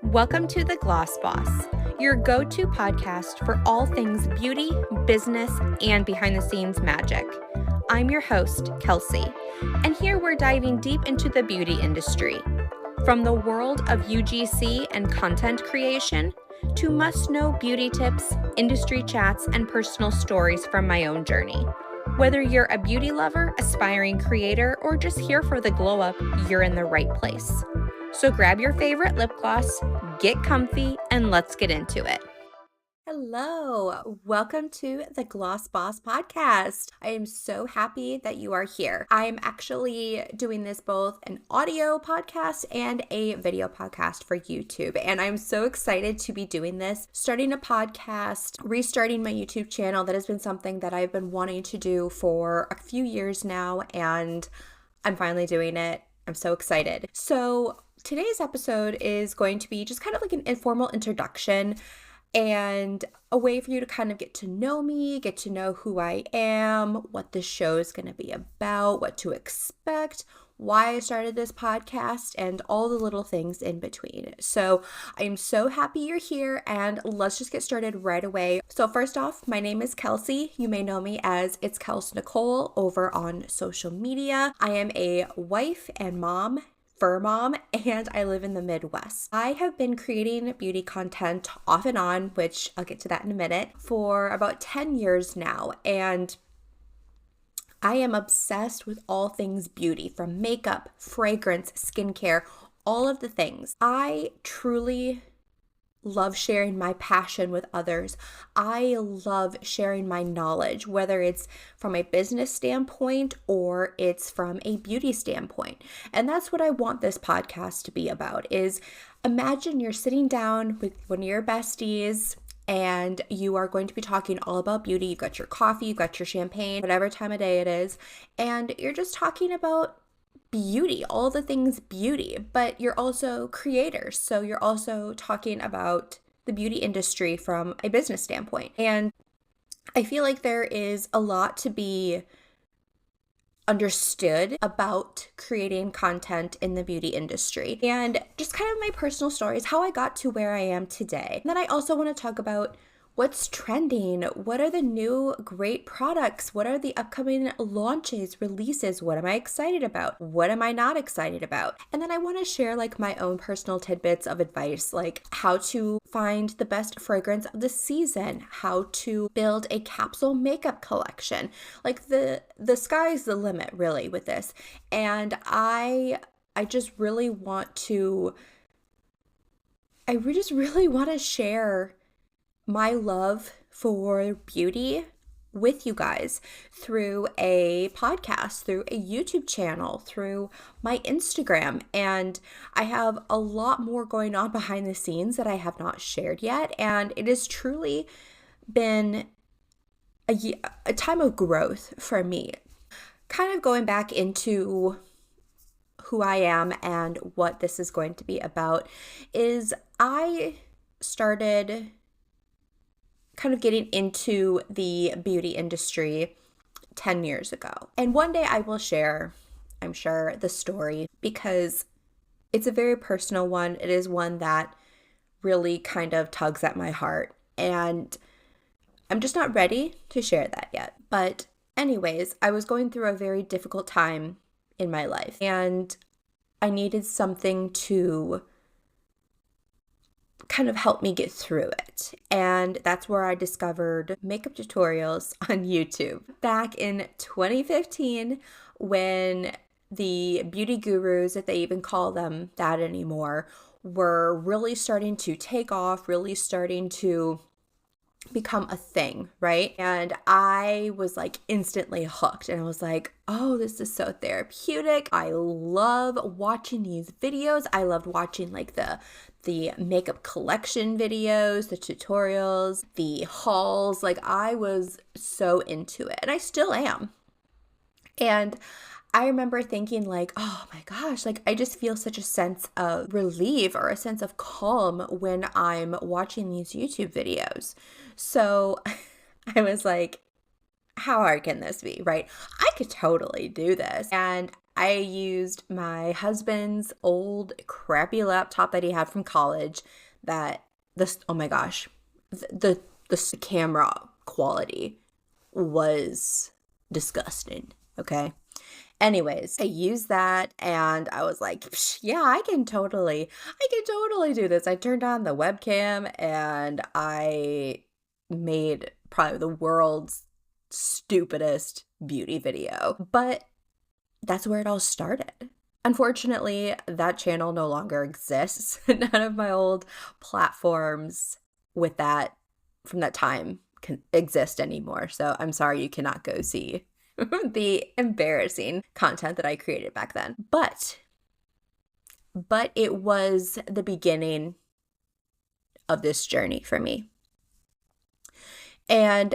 Welcome to The Gloss Boss, your go-to podcast for all things beauty, business, and behind-the-scenes magic. I'm your host, Kelsey, and here we're diving deep into the beauty industry. From the world of UGC and content creation to must-know beauty tips, industry chats, and personal stories from my own journey. Whether you're a beauty lover, aspiring creator, or just here for the glow up, you're in the right place. So grab your favorite lip gloss, get comfy, and let's get into it. Hello, welcome to the Gloss Boss podcast. I am so happy that you are here. I'm actually doing this both an audio podcast and a video podcast for YouTube, and I'm so excited to be doing this, starting a podcast, restarting my YouTube channel. That has been something that I've been wanting to do for a few years now, and I'm finally doing it. I'm so excited. So today's episode is going to be just kind of like an informal introduction and a way for you to kind of get to know me, get to know who I am, what the show is going to be about, what to expect, why I started this podcast, and all the little things in between. So I'm so happy you're here, and let's just get started right away. So first off, my name is Kelsey. You may know me as It's Kels Nicole over on social media. I am a wife and mom, fur mom, and I live in the Midwest. I have been creating beauty content off and on, which I'll get to that in a minute, for about 10 years now, and I am obsessed with all things beauty, from makeup, fragrance, skincare, all of the things. I truly love sharing my passion with others. I love sharing my knowledge, whether it's from a business standpoint or it's from a beauty standpoint. And that's what I want this podcast to be about, is imagine you're sitting down with one of your besties and you are going to be talking all about beauty. You've got your coffee, you've got your champagne, whatever time of day it is, and you're just talking about beauty, all the things beauty, but you're also creators. So you're also talking about the beauty industry from a business standpoint. And I feel like there is a lot to be understood about creating content in the beauty industry, and just kind of my personal stories, how I got to where I am today. And then I also want to talk about what's trending, what are the new great products, what are the upcoming launches, releases, what am I excited about, what am I not excited about. And then I want to share like my own personal tidbits of advice, like how to find the best fragrance of the season, how to build a capsule makeup collection. Like the sky's the limit really with this. And I just really want to share my love for beauty with you guys through a podcast, through a YouTube channel, through my Instagram. And I have a lot more going on behind the scenes that I have not shared yet. And it has truly been a time of growth for me. Kind of going back into who I am and what this is going to be about is I started kind of getting into the beauty industry 10 years ago. And one day I will share, I'm sure, the story because it's a very personal one. It is one that really kind of tugs at my heart. And I'm just not ready to share that yet. But anyways, I was going through a very difficult time in my life, and I needed something to kind of help me get through it. And that's where I discovered makeup tutorials on YouTube back in 2015, when the beauty gurus, if they even call them that anymore, were really starting to take off, really starting to become a thing, right? And I was like instantly hooked, and I was like, oh, this is so therapeutic. I love watching these videos. I loved watching like the makeup collection videos, the tutorials, the hauls. Like I was so into it, and I still am. And I remember thinking like, oh my gosh, like I just feel such a sense of relief or a sense of calm when I'm watching these YouTube videos. So I was like, how hard can this be, right? I could totally do this. And I used my husband's old crappy laptop that he had from college that oh my gosh, the camera quality was disgusting, okay? Anyways, I used that and I was like, yeah, I can totally do this. I turned on the webcam and I made probably the world's stupidest beauty video. But that's where it all started. Unfortunately, that channel no longer exists. None of my old platforms with that from that time can exist anymore. So I'm sorry you cannot go see the embarrassing content that I created back then. But it was the beginning of this journey for me. And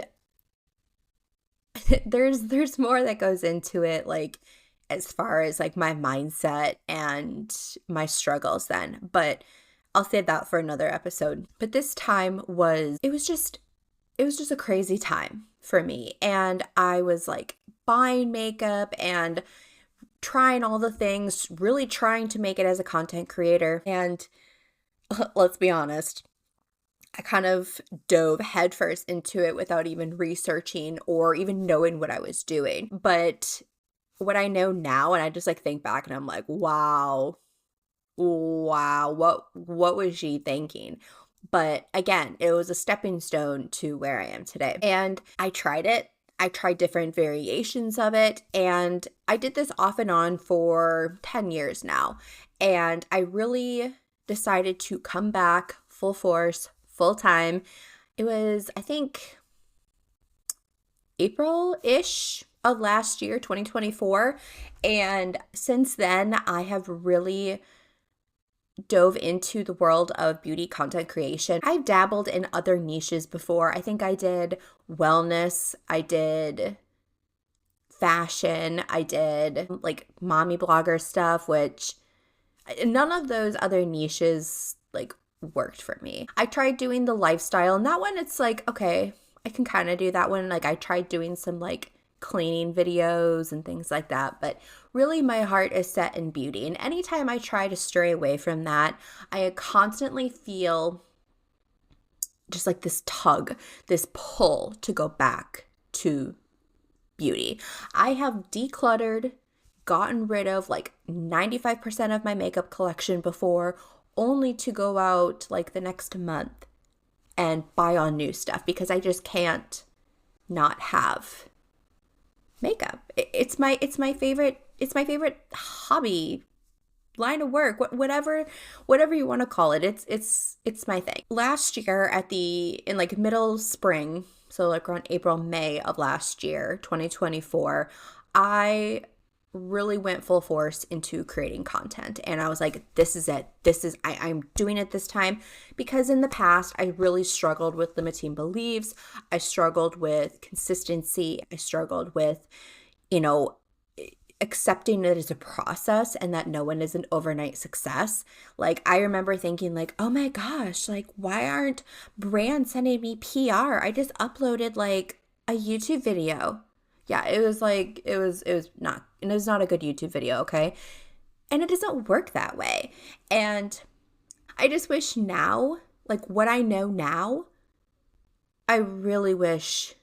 there's more that goes into it, like as far as like my mindset and my struggles then, but I'll save that for another episode. But this time it was just a crazy time for me, and I was like buying makeup and trying all the things, really trying to make it as a content creator. And let's be honest, I kind of dove headfirst into it without even researching or even knowing what I was doing. But what I know now, and I just like think back and I'm like, wow, what was she thinking? But again, it was a stepping stone to where I am today. And I tried it. I tried different variations of it. And I did this off and on for 10 years now. And I really decided to come back full force, full time. It was, I think, April-ish of last year, 2024. And since then, I have really dove into the world of beauty content creation. I've dabbled in other niches before. I think I did wellness, I did fashion, I did like mommy blogger stuff, which none of those other niches like worked for me. I tried doing the lifestyle, and that one it's like, okay, I can kind of do that one. Like I tried doing some like cleaning videos and things like that, but really my heart is set in beauty. And anytime I try to stray away from that, I constantly feel just like this tug, this pull to go back to beauty. I have decluttered, gotten rid of like 95% of my makeup collection before, only to go out like the next month and buy on new stuff because I just can't not have makeup. It's my favorite hobby, line of work, whatever you want to call it. It's my thing. Last year in like middle spring, so like around April, May of last year, 2024, I really went full force into creating content. And I was like, this is it. I'm doing it this time. Because in the past, I really struggled with limiting beliefs. I struggled with consistency. I struggled with, accepting it as a process and that no one is an overnight success. Like I remember thinking like, oh my gosh, like why aren't brands sending me PR? I just uploaded like a YouTube video. Yeah, it was not a good YouTube video, okay? And it doesn't work that way. And I just wish now, like what I know now, I really wish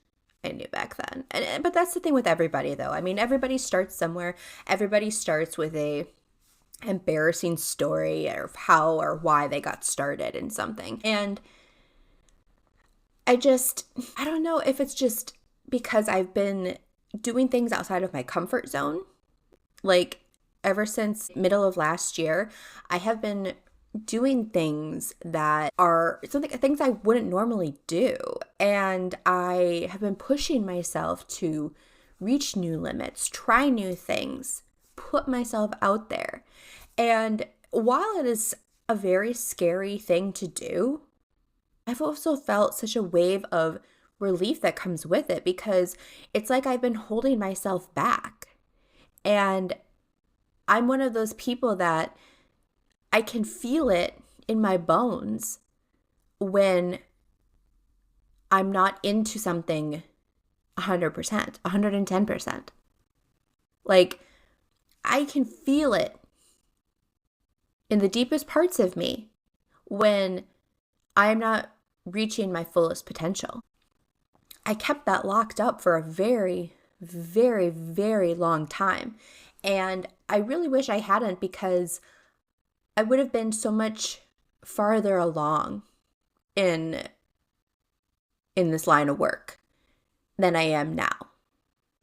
I knew back then. But that's the thing with everybody though. I mean, everybody starts somewhere. Everybody starts with a embarrassing story of how or why they got started in something. And I don't know if it's just because I've been doing things outside of my comfort zone. Like ever since middle of last year, I have been doing things that are things I wouldn't normally do. And I have been pushing myself to reach new limits, try new things, put myself out there. And while it is a very scary thing to do, I've also felt such a wave of relief that comes with it because it's like I've been holding myself back. And I'm one of those people that I can feel it in my bones when I'm not into something 100%, 110%. Like I can feel it in the deepest parts of me when I'm not reaching my fullest potential. I kept that locked up for a very, very, very long time. And I really wish I hadn't, because I would have been so much farther along in this line of work than I am now.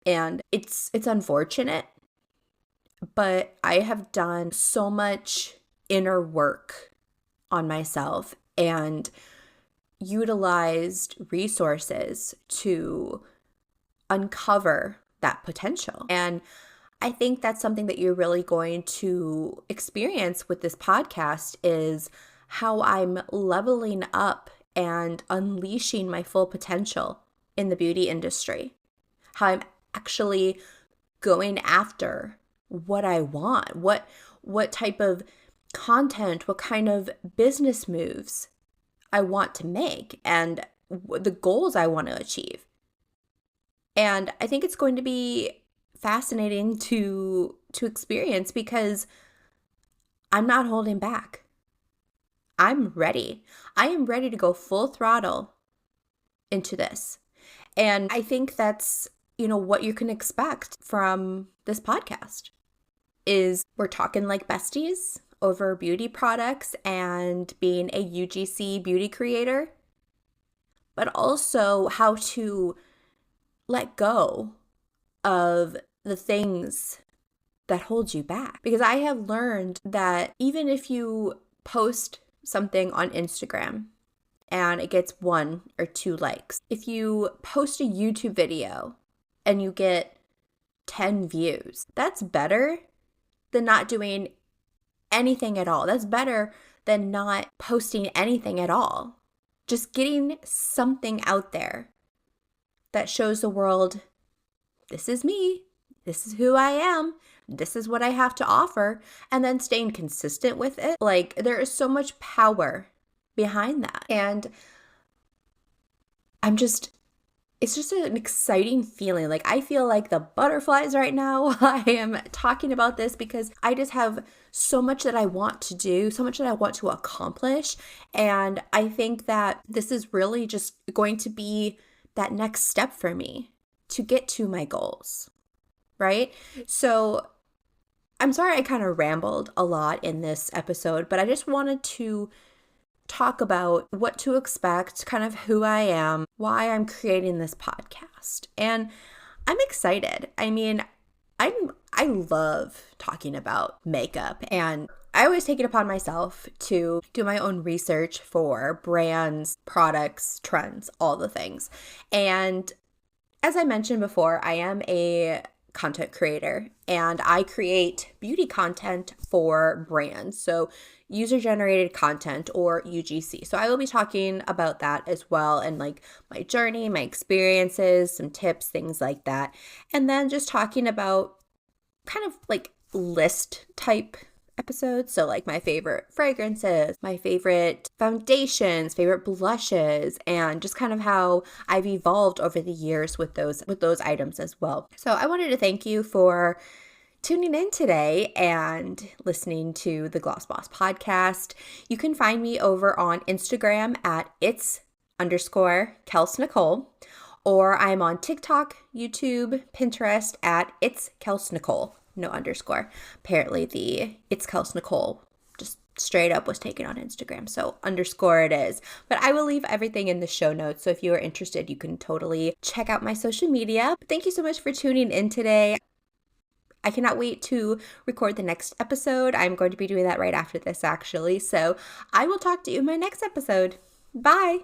And it's unfortunate, but I have done so much inner work on myself and utilized resources to uncover that potential. And I think that's something that you're really going to experience with this podcast, is how I'm leveling up and unleashing my full potential in the beauty industry. How I'm actually going after what I want, what type of content, what kind of business moves I want to make, and the goals I want to achieve. And I think it's going to be fascinating to experience, because I'm not holding back. I'm ready. I am ready to go full throttle into this. And I think that's, what you can expect from this podcast is we're talking like besties over beauty products and being a UGC beauty creator, but also how to let go of the things that hold you back. Because I have learned that even if you post something on Instagram and it gets 1 or 2 likes, if you post a YouTube video and you get 10 views, that's better than not doing anything at all. That's better than not posting anything at all. Just getting something out there that shows the world, this is me, this is who I am, this is what I have to offer, and then staying consistent with it. Like, there is so much power behind that. And it's just an exciting feeling. Like, I feel like the butterflies right now. I am talking about this because I just have so much that I want to do, so much that I want to accomplish. And I think that this is really just going to be that next step for me to get to my goals, right? So I'm sorry I kind of rambled a lot in this episode, but I just wanted to talk about what to expect, kind of who I am, why I'm creating this podcast. And I'm excited. I mean, I love talking about makeup, and I always take it upon myself to do my own research for brands, products, trends, all the things. And as I mentioned before, I am a content creator and I create beauty content for brands. So user-generated content, or UGC. So I will be talking about that as well, and like my journey, my experiences, some tips, things like that. And then just talking about kind of like list type episodes. So like my favorite fragrances, my favorite foundations, favorite blushes, and just kind of how I've evolved over the years with those items as well. So I wanted to thank you for tuning in today and listening to the Gloss Boss podcast. You can find me over on Instagram at its_Kels Nicole, or I'm on TikTok, YouTube, Pinterest at It's Kels Nicole, no underscore. Apparently the It's Kels Nicole just straight up was taken on Instagram, so underscore it is. But I will leave everything in the show notes, so if you are interested, you can totally check out my social media. Thank you so much for tuning in today. I cannot wait to record the next episode. I'm going to be doing that right after this, actually. So I will talk to you in my next episode. Bye.